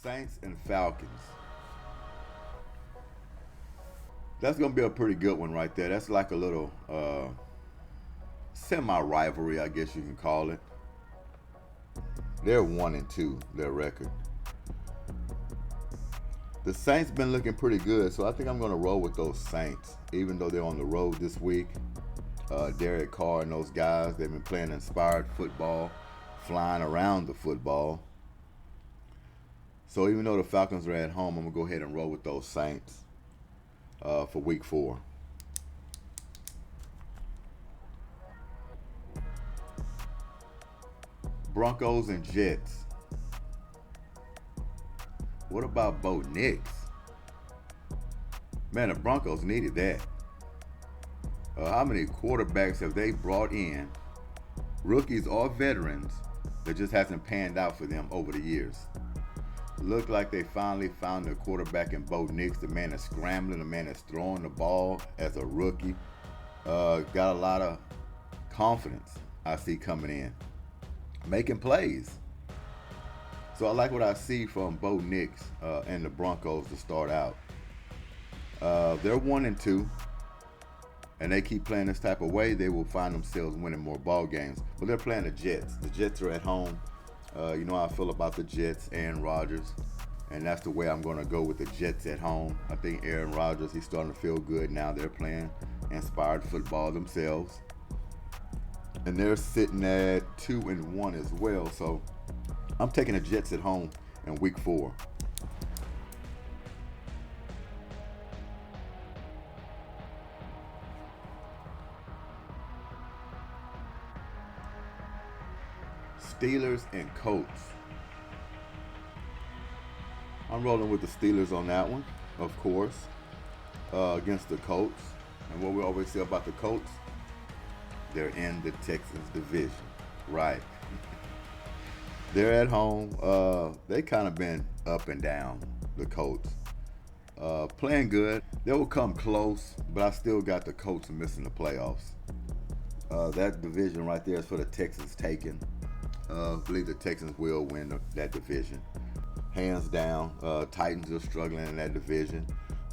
Saints and Falcons. That's gonna be a pretty good one right there. That's like a little semi-rivalry, I guess you can call it. They're 1-2, their record. The Saints been looking pretty good, so I think I'm gonna roll with those Saints, even though they're on the road this week. Derek Carr and those guys, they've been playing inspired football, flying around the football. So even though the Falcons are at home, I'm gonna go ahead and roll with those Saints for Week 4. Broncos and Jets. What about Bo Nix? Man, the Broncos needed that. How many quarterbacks have they brought in, rookies or veterans, that just hasn't panned out for them over the years? Looked like they finally found their quarterback in Bo Nix. The man is scrambling, the man is throwing the ball as a rookie. Got a lot of confidence I see coming in, making plays. So I like what I see from Bo Nix and the Broncos to start out. They're 1-2, and they keep playing this type of way, they will find themselves winning more ball games. But they're playing the Jets. The Jets are at home. You know how I feel about the Jets, Aaron Rodgers, and that's the way I'm going to go with the Jets at home. I think Aaron Rodgers, he's starting to feel good now. They're playing inspired football themselves, and they're sitting at 2-1 as well. So I'm taking the Jets at home in Week 4. Steelers and Colts. I'm rolling with the Steelers on that one, of course, against the Colts. And what we always say about the Colts, they're in the Texans division, right? They're at home. They kind of been up and down, the Colts. Playing good. They will come close, but I still got the Colts missing the playoffs. That division right there is for the Texans taking. I believe the Texans will win that division. Hands down. Titans are struggling in that division.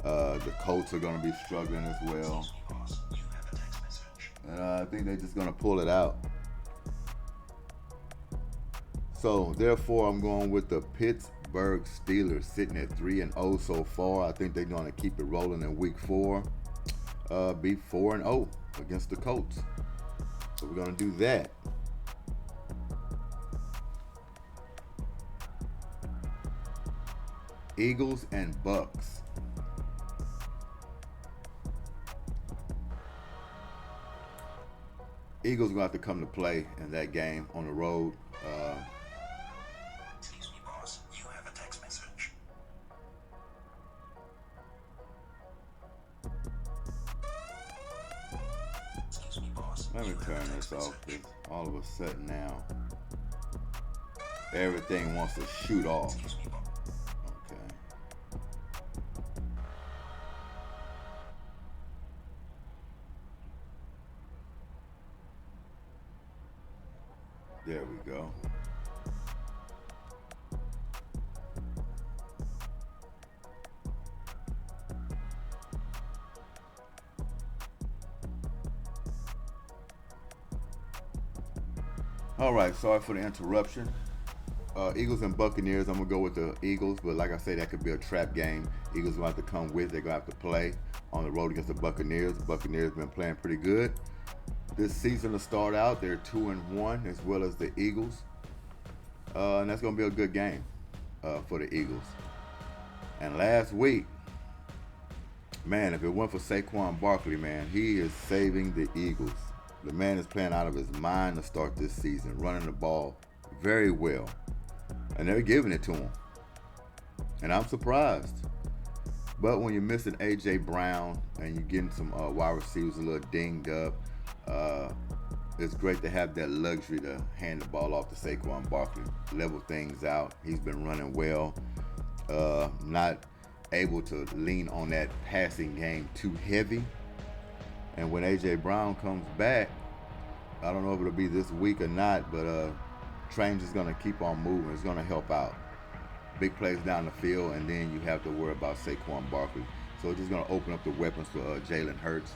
The Colts are going to be struggling as well. And I think they're just going to pull it out. So, therefore, I'm going with the Pittsburgh Steelers, sitting at 3-0 so far. I think they're going to keep it rolling in Week 4. Be 4-0 against the Colts. So, we're going to do that. Eagles and Bucks. Eagles are going to have to come to play in that game on the road. Excuse me, boss. You have a text message. Excuse me, boss. Let me turn this off, because all of a sudden now, everything wants to shoot off. Excuse me, boss. There we go. All right, sorry for the interruption. Eagles and Buccaneers, I'm going to go with the Eagles, but like I say, that could be a trap game. Eagles will have to come with. They're going to have to play on the road against the Buccaneers. The Buccaneers have been playing pretty good this season to start out. They're 2-1 as well as the Eagles. And that's going to be a good game for the Eagles. And last week, man, if it weren't for Saquon Barkley, man, he is saving the Eagles. The man is playing out of his mind to start this season, running the ball very well. And they're giving it to him. And I'm surprised. But when you're missing A.J. Brown and you're getting some wide receivers a little dinged up, it's great to have that luxury to hand the ball off to Saquon Barkley, level things out. He's been running well, not able to lean on that passing game too heavy. And when A.J. Brown comes back, I don't know if it'll be this week or not, but train's just going to keep on moving. It's going to help out. big plays down the field, and then you have to worry about Saquon Barkley. So it's just going to open up the weapons for Jalen Hurts.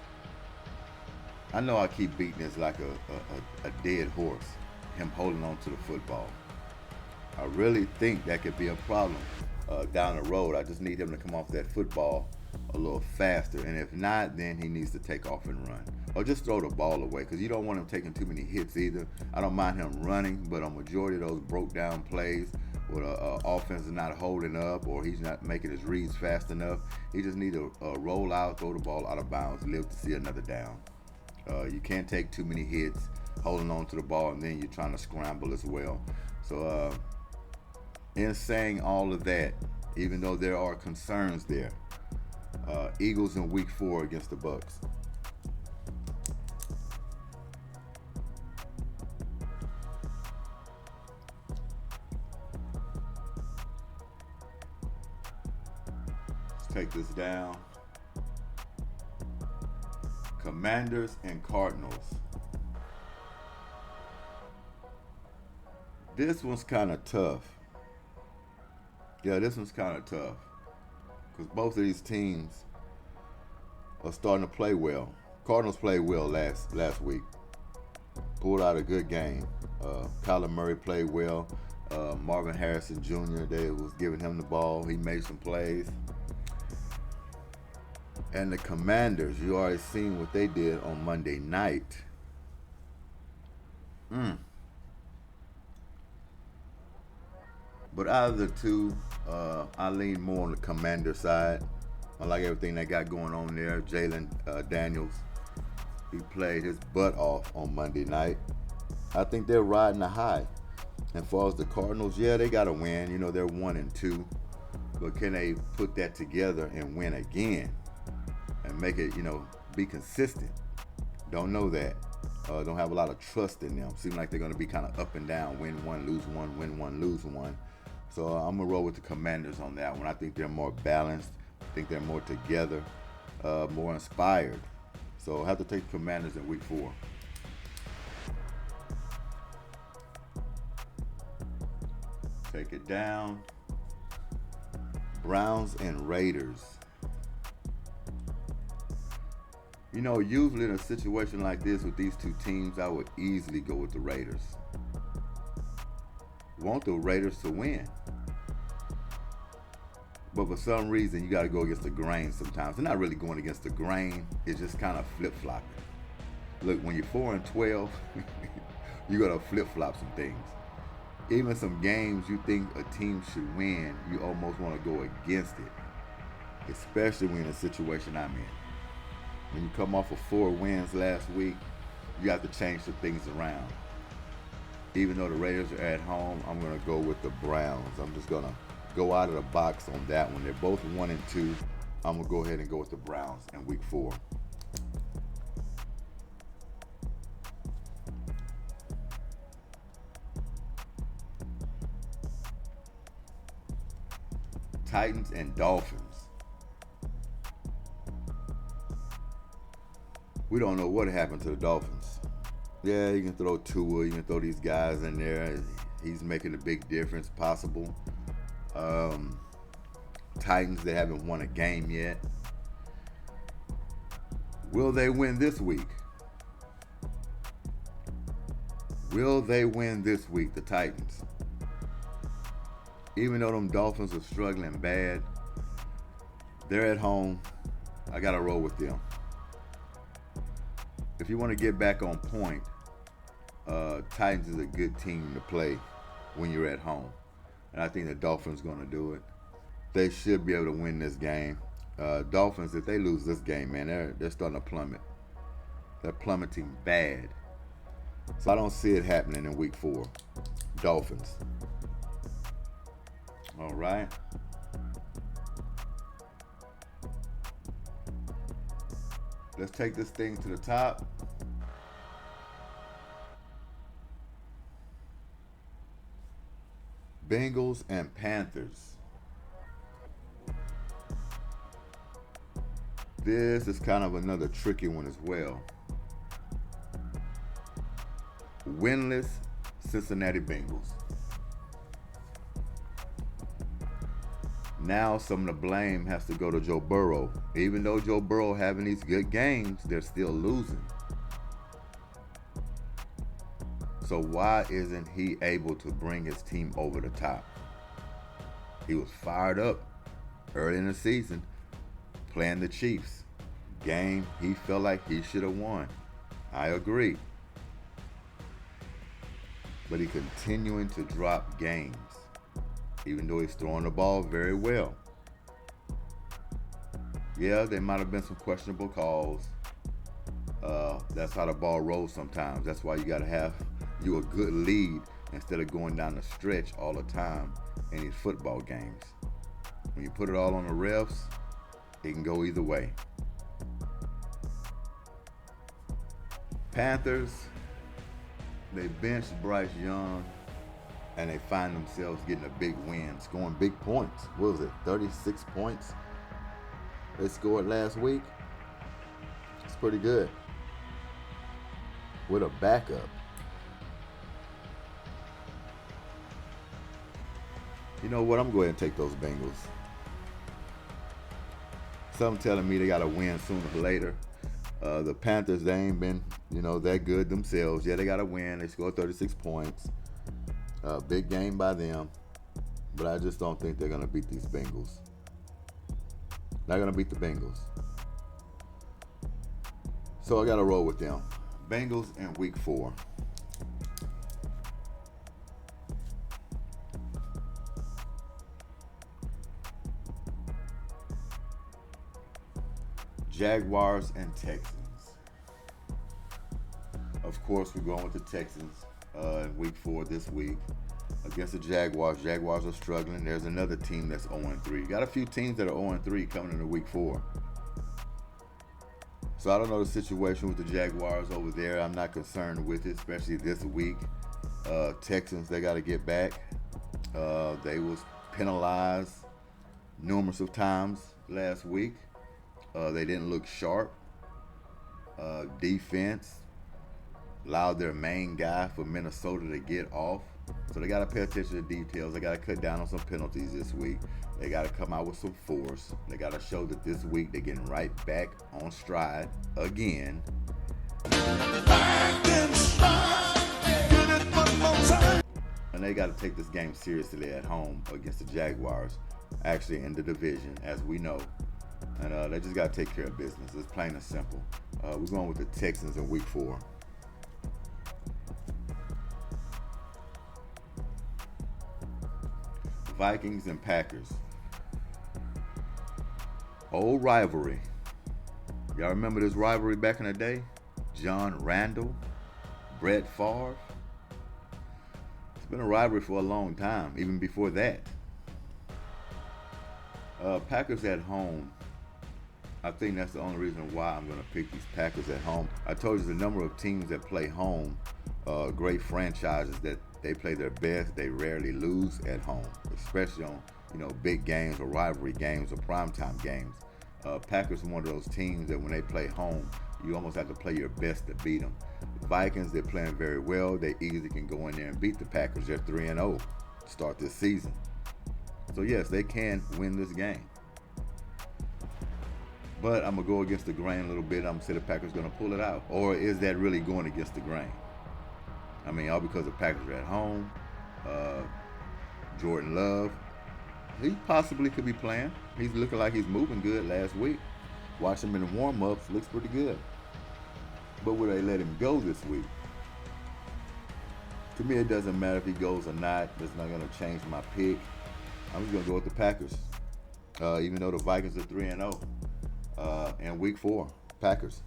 I know I keep beating this like a dead horse, him holding on to the football. I really think that could be a problem down the road. I just need him to come off that football a little faster. And if not, then he needs to take off and run. Or just throw the ball away, because you don't want him taking too many hits either. I don't mind him running, but a majority of those broke down plays where the offense is not holding up or he's not making his reads fast enough, he just needs to roll out, throw the ball out of bounds, live to see another down. You can't take too many hits holding on to the ball, and then you're trying to scramble as well. So in saying all of that, even though there are concerns there, Eagles in week 4 against the Bucks. Let's take this down. Commanders and Cardinals. This one's kind of tough. Yeah, this one's kind of tough. Because both of these teams are starting to play well. Cardinals played well last week. Pulled out a good game. Kyler Murray played well. Marvin Harrison Jr., they was giving him the ball. He made some plays. And the Commanders, you already seen what they did on Monday night. But out of the two, I lean more on the Commander side. I like everything they got going on there. Jalen Daniels, he played his butt off on Monday night. I think they're riding a high. And as far as the Cardinals, yeah, they got to win. You know, they're 1-2. But can they put that together and win again? And make it, be consistent? Don't know that. Don't have a lot of trust in them. Seem like they're going to be kind of up and down. Win one, lose one, win one, lose one. So I'm going to roll with the Commanders on that one. I think they're more balanced. I think they're more together, more inspired. So I have to take the Commanders in week 4. Take it down. Browns and Raiders. Usually in a situation like this with these two teams, I would easily go with the Raiders. Want the Raiders to win. But for some reason, you got to go against the grain sometimes. They're not really going against the grain. It's just kind of flip-flopping. Look, when you're 4-12, you got to flip-flop some things. Even some games you think a team should win, you almost want to go against it. Especially when in a situation I'm in. When you come off of 4 wins last week, you have to change some things around. Even though the Raiders are at home, I'm going to go with the Browns. I'm just going to go out of the box on that one. They're both 1-2. I'm going to go ahead and go with the Browns in week 4. Titans and Dolphins. We don't know what happened to the Dolphins. Yeah, you can throw Tua, you can throw these guys in there. He's making a big difference possible. Titans, they haven't won a game yet. Will they win this week? Will they win this week, the Titans? Even though them Dolphins are struggling bad, they're at home. I got to roll with them. If you want to get back on point, Titans is a good team to play when you're at home. And I think the Dolphins are going to do it. They should be able to win this game. Dolphins, if they lose this game, man, they're starting to plummet. They're plummeting bad. So I don't see it happening in week 4. Dolphins. All right. Let's take this thing to the top. Bengals and Panthers. This is kind of another tricky one as well. Winless Cincinnati Bengals. Now some of the blame has to go to Joe Burrow. Even though Joe Burrow having these good games, they're still losing. So why isn't he able to bring his team over the top? He was fired up early in the season playing the Chiefs. Game he felt like he should have won. I agree. But he's continuing to drop games, even though he's throwing the ball very well. Yeah, there might have been some questionable calls. That's how the ball rolls sometimes. That's why you got to have you a good lead instead of going down the stretch all the time in these football games. When you put it all on the refs, it can go either way. Panthers, they benched Bryce Young, and they find themselves getting a big win, scoring big points. What was it, 36 points they scored last week? It's pretty good. With a backup. You know what? I'm going to go ahead and take those Bengals. Something telling me they got to win sooner or later. The Panthers, they ain't been, that good themselves. Yeah, they got to win. They scored 36 points. Big game by them. But I just don't think they're going to beat these Bengals. Not going to beat the Bengals. So I got to roll with them. Bengals in week 4. Jaguars and Texans. Of course, we're going with the Texans in week 4 this week against the Jaguars. Jaguars are struggling. There's another team that's 0-3. Got a few teams that are 0-3 coming into week 4. So I don't know the situation with the Jaguars over there. I'm not concerned with it, especially this week. Texans, they got to get back. They was penalized numerous of times last week. They didn't look sharp. Defense allowed their main guy for Minnesota to get off. So they got to pay attention to details. They got to cut down on some penalties this week. They got to come out with some force. They got to show that this week they're getting right back on stride again. And they got to take this game seriously at home against the Jaguars, actually in the division, as we know. And they just got to take care of business. It's plain and simple. We're going with the Texans in week 4. Vikings and Packers. Old rivalry. Y'all remember this rivalry back in the day? John Randall, Brett Favre. It's been a rivalry for a long time, even before that. Packers at home. I think that's the only reason why I'm going to pick these Packers at home. I told you the number of teams that play home, great franchises that they play their best. They rarely lose at home, especially on big games or rivalry games or primetime games. Packers are one of those teams that when they play home, you almost have to play your best to beat them. The Vikings, they're playing very well. They easily can go in there and beat the Packers. They're 3-0 to start this season. So yes, they can win this game. But I'm going to go against the grain a little bit. I'm going to say the Packers are going to pull it out. Or is that really going against the grain? I mean, all because the Packers are at home. Jordan Love, he possibly could be playing. He's looking like he's moving good last week. Watch him in the warm-ups. Looks pretty good. But will they let him go this week? To me, it doesn't matter if he goes or not. It's not going to change my pick. I'm just going to go with the Packers. Even though the Vikings are 3-0 in week 4. Packers.